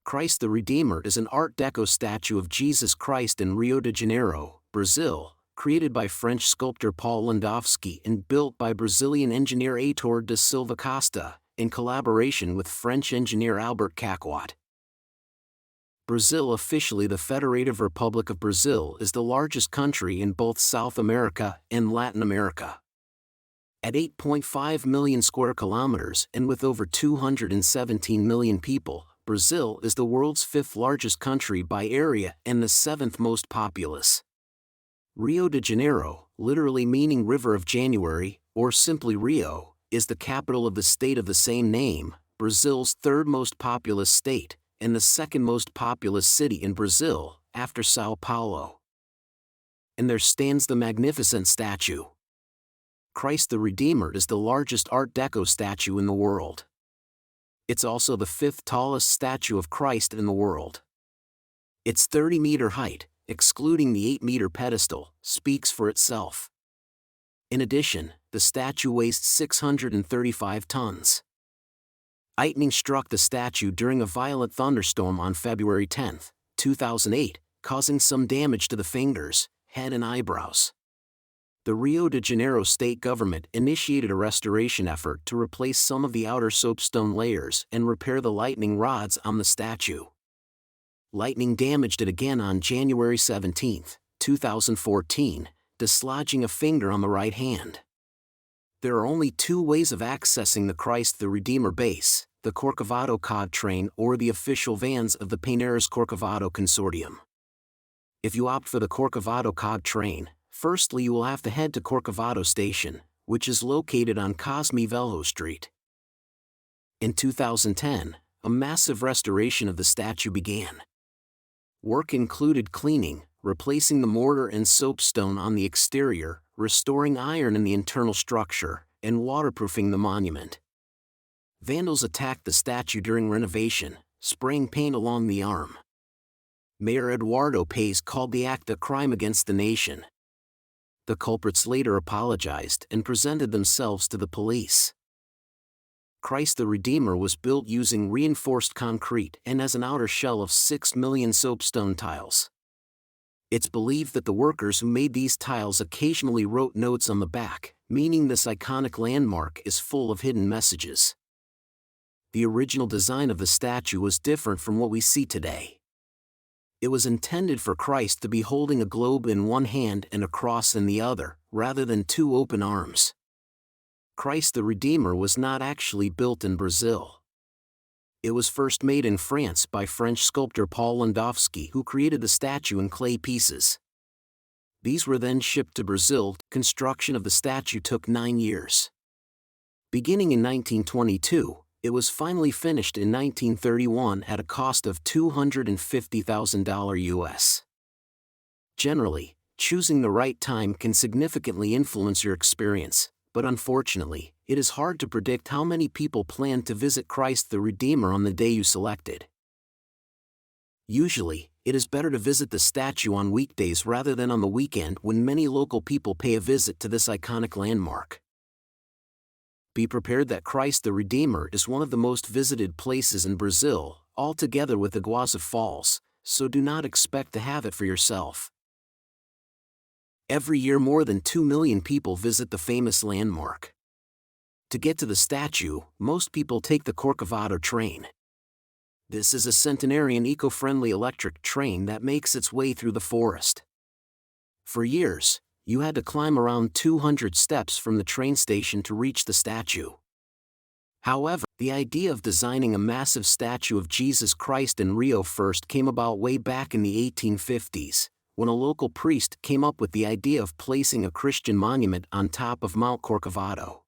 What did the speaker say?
Christ the Redeemer is an Art Deco statue of Jesus Christ in Rio de Janeiro, Brazil, created by French sculptor Paul Landowski and built by Brazilian engineer Heitor da Silva Costa, in collaboration with French engineer Albert Caquot. Brazil, officially the Federative Republic of Brazil, is the largest country in both South America and Latin America. At 8.5 million square kilometers and with over 217 million people, Brazil is the world's fifth largest country by area and the seventh most populous. Rio de Janeiro, literally meaning River of January, or simply Rio, is the capital of the state of the same name, Brazil's third most populous state, and the second most populous city in Brazil, after Sao Paulo. And there stands the magnificent statue. Christ the Redeemer is the largest Art Deco statue in the world. It's also the fifth tallest statue of Christ in the world. Its 30-meter height, excluding the 8-meter pedestal, speaks for itself. In addition, the statue weighs 635 tons. Lightning struck the statue during a violent thunderstorm on February 10, 2008, causing some damage to the fingers, head and eyebrows. The Rio de Janeiro state government initiated a restoration effort to replace some of the outer soapstone layers and repair the lightning rods on the statue. Lightning damaged it again on January 17, 2014, dislodging a finger on the right hand. There are only two ways of accessing the Christ the Redeemer base: the Corcovado Cod train or the official vans of the Paineiras Corcovado Consortium. If you opt for the Corcovado Cod train, firstly you will have to head to Corcovado Station, which is located on Cosme Velho Street. In 2010, a massive restoration of the statue began. Work included cleaning, replacing the mortar and soapstone on the exterior, restoring iron in the internal structure, and waterproofing the monument. Vandals attacked the statue during renovation, spraying paint along the arm. Mayor Eduardo Paes called the act a crime against the nation. The culprits later apologized and presented themselves to the police. Christ the Redeemer was built using reinforced concrete and has an outer shell of 6 million soapstone tiles. It's believed that the workers who made these tiles occasionally wrote notes on the back, meaning this iconic landmark is full of hidden messages. The original design of the statue was different from what we see today. It was intended for Christ to be holding a globe in one hand and a cross in the other, rather than two open arms. Christ the Redeemer was not actually built in Brazil. It was first made in France by French sculptor Paul Landowski, who created the statue in clay pieces. These were then shipped to Brazil. Construction of the statue took 9 years. Beginning in 1922, it was finally finished in 1931 at a cost of $250,000 US. Generally, choosing the right time can significantly influence your experience, but unfortunately, it is hard to predict how many people plan to visit Christ the Redeemer on the day you selected. Usually, it is better to visit the statue on weekdays rather than on the weekend when many local people pay a visit to this iconic landmark. Be prepared that Christ the Redeemer is one of the most visited places in Brazil, altogether with Iguazu Falls, so do not expect to have it for yourself. Every year more than 2 million people visit the famous landmark. To get to the statue, most people take the Corcovado train. This is a centenarian eco-friendly electric train that makes its way through the forest. For years, you had to climb around 200 steps from the train station to reach the statue. However, the idea of designing a massive statue of Jesus Christ in Rio first came about way back in the 1850s, when a local priest came up with the idea of placing a Christian monument on top of Mount Corcovado.